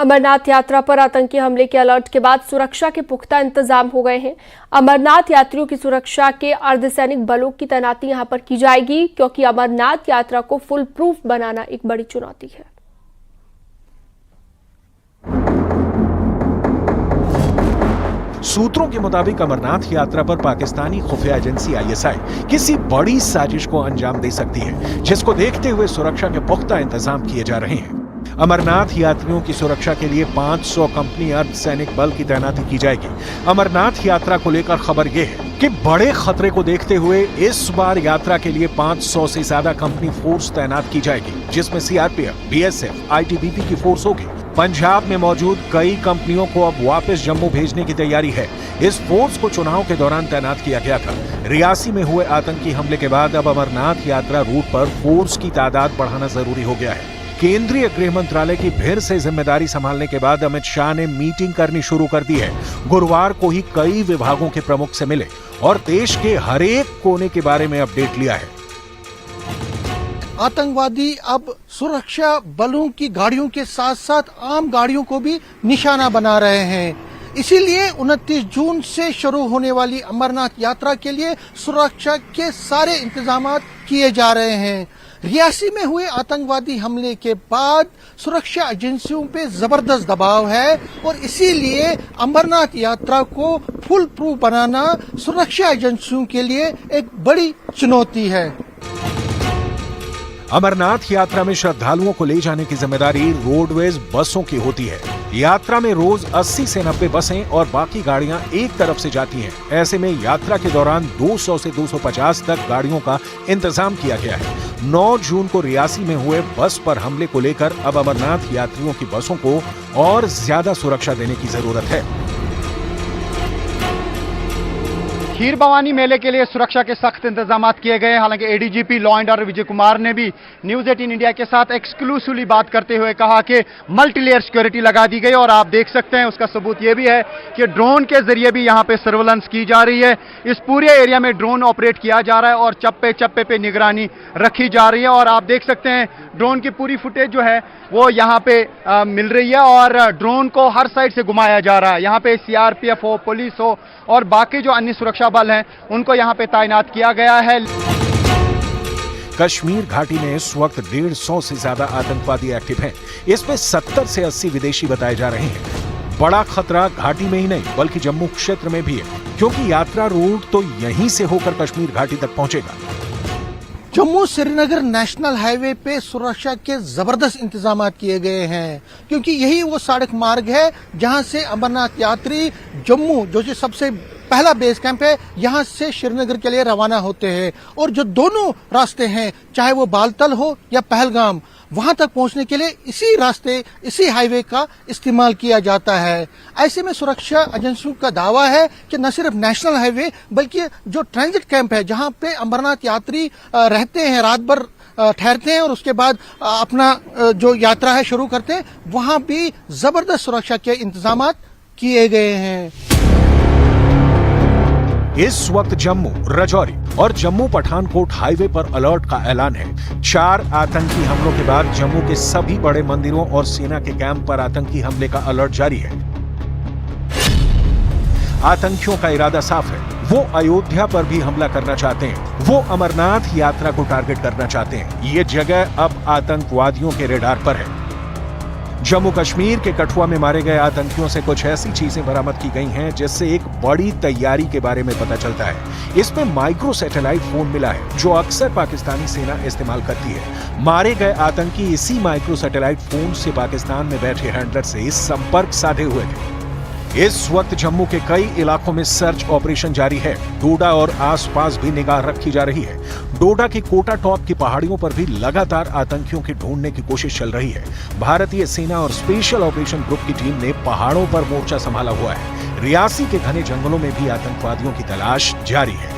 अमरनाथ यात्रा पर आतंकी हमले के अलर्ट के बाद सुरक्षा के पुख्ता इंतजाम हो गए हैं। अमरनाथ यात्रियों की सुरक्षा के अर्धसैनिक बलों की तैनाती यहां पर की जाएगी, क्योंकि अमरनाथ यात्रा को फुल प्रूफ बनाना एक बड़ी चुनौती है। सूत्रों के मुताबिक अमरनाथ यात्रा पर पाकिस्तानी खुफिया एजेंसी ISI किसी बड़ी साजिश को अंजाम दे सकती है, जिसको देखते हुए सुरक्षा के पुख्ता इंतजाम किए जा रहे हैं। अमरनाथ यात्रियों की सुरक्षा के लिए 500 कंपनी अर्धसैनिक बल की तैनाती की जाएगी। अमरनाथ यात्रा को लेकर खबर यह है कि बड़े खतरे को देखते हुए इस बार यात्रा के लिए 500 से ज्यादा कंपनी फोर्स तैनात की जाएगी, जिसमें CRPF, BSF, ITBP की फोर्स होगी। पंजाब में मौजूद कई कंपनियों को अब वापस जम्मू भेजने की तैयारी है। इस फोर्स को चुनाव के दौरान तैनात किया गया था। रियासी में हुए आतंकी हमले के बाद अब अमरनाथ यात्रा रूट पर फोर्स की तादाद बढ़ाना जरूरी हो गया है। केंद्रीय गृह मंत्रालय की फिर से जिम्मेदारी संभालने के बाद अमित शाह ने मीटिंग करनी शुरू कर दी है। गुरुवार को ही कई विभागों के प्रमुख से मिले और देश के हर एक कोने के बारे में अपडेट लिया है। आतंकवादी अब सुरक्षा बलों की गाड़ियों के साथ साथ आम गाड़ियों को भी निशाना बना रहे हैं। इसीलिए 29 जून से शुरू होने वाली अमरनाथ यात्रा के लिए सुरक्षा के सारे इंतजाम किए जा रहे हैं। रियासी में हुए आतंकवादी हमले के बाद सुरक्षा एजेंसियों पे जबरदस्त दबाव है और इसीलिए अमरनाथ यात्रा को फुल प्रूफ बनाना सुरक्षा एजेंसियों के लिए एक बड़ी चुनौती है। अमरनाथ यात्रा में श्रद्धालुओं को ले जाने की जिम्मेदारी रोडवेज बसों की होती है। यात्रा में रोज 80 से 90 बसें और बाकी गाड़ियां एक तरफ से जाती हैं। ऐसे में यात्रा के दौरान 200 से 250 तक गाड़ियों का इंतजाम किया गया है। 9 जून को रियासी में हुए बस पर हमले को लेकर अब अमरनाथ यात्रियों की बसों को और ज्यादा सुरक्षा देने की जरूरत है। खीर भवानी मेले के लिए सुरक्षा के सख्त इंतजाम किए गए। हालांकि ADGP law and order Vijay Kumar ने भी न्यूज 18 इंडिया के साथ एक्सक्लूसिवली बात करते हुए कहा कि मल्टीलेयर सिक्योरिटी लगा दी गई और आप देख सकते हैं उसका सबूत यह भी है कि ड्रोन के जरिए भी यहां पे सर्वेलेंस की जा रही है। इस पूरे एरिया में ड्रोन ऑपरेट किया जा रहा है और चप्पे चप्पे पे निगरानी रखी जा रही है और आप देख सकते हैं ड्रोन की पूरी फुटेज जो है वो यहाँ पे मिल रही है और ड्रोन को हर साइड से घुमाया जा रहा है। यहाँ पे CRPF हो, पुलिस हो और बाकी जो अन्य सुरक्षा बल हैं उनको यहाँ पे तैनात किया गया है। कश्मीर घाटी में इस वक्त 150 से ज्यादा आतंकवादी एक्टिव हैं। इसमें 70 से 80 विदेशी बताए जा रहे हैं। बड़ा खतरा घाटी में ही नहीं बल्कि जम्मू क्षेत्र में भी है, क्योंकि यात्रा रूट तो यहीं से होकर कश्मीर घाटी तक पहुंचेगा। जम्मू श्रीनगर नेशनल हाईवे पे सुरक्षा के जबरदस्त इंतजाम किए गए हैं, क्योंकि यही वो सड़क मार्ग है जहां से अमरनाथ यात्री जम्मू, जो कि सबसे पहला बेस कैंप है, यहां से श्रीनगर के लिए रवाना होते हैं और जो दोनों रास्ते हैं, चाहे वो बालतल हो या पहलगाम, वहां तक पहुंचने के लिए इसी रास्ते, इसी हाईवे का इस्तेमाल किया जाता है। ऐसे में सुरक्षा एजेंसियों का दावा है कि न सिर्फ नेशनल हाईवे बल्कि जो ट्रांजिट कैंप है, जहां पे अमरनाथ यात्री रहते हैं, रात भर ठहरते हैं और उसके बाद अपना जो यात्रा है शुरू करते हैं, वहां भी जबरदस्त सुरक्षा के इंतजाम किए गए हैं। इस वक्त जम्मू, राजौरी और जम्मू पठानकोट हाईवे पर अलर्ट का ऐलान है। 4 आतंकी हमलों के बाद जम्मू के सभी बड़े मंदिरों और सेना के कैंप पर आतंकी हमले का अलर्ट जारी है। आतंकियों का इरादा साफ है, वो अयोध्या पर भी हमला करना चाहते हैं। वो अमरनाथ यात्रा को टारगेट करना चाहते हैं। ये जगह अब आतंकवादियों के रेडार पर है। जम्मू कश्मीर के कठुआ में मारे गए आतंकियों से कुछ ऐसी चीजें बरामद की गई हैं जिससे एक बड़ी तैयारी के बारे में पता चलता है। इसमें माइक्रो सैटेलाइट फोन मिला है, जो अक्सर पाकिस्तानी सेना इस्तेमाल करती है। मारे गए आतंकी इसी माइक्रो सैटेलाइट फोन से पाकिस्तान में बैठे हैंडलर से संपर्क साधे हुए थे। इस वक्त जम्मू के कई इलाकों में सर्च ऑपरेशन जारी है। डोडा और आसपास भी निगाह रखी जा रही है। डोडा की कोटा टॉप की पहाड़ियों पर भी लगातार आतंकियों की ढूंढने की कोशिश चल रही है। भारतीय सेना और स्पेशल ऑपरेशन ग्रुप की टीम ने पहाड़ों पर मोर्चा संभाला हुआ है। रियासी के घने जंगलों में भी आतंकवादियों की तलाश जारी है।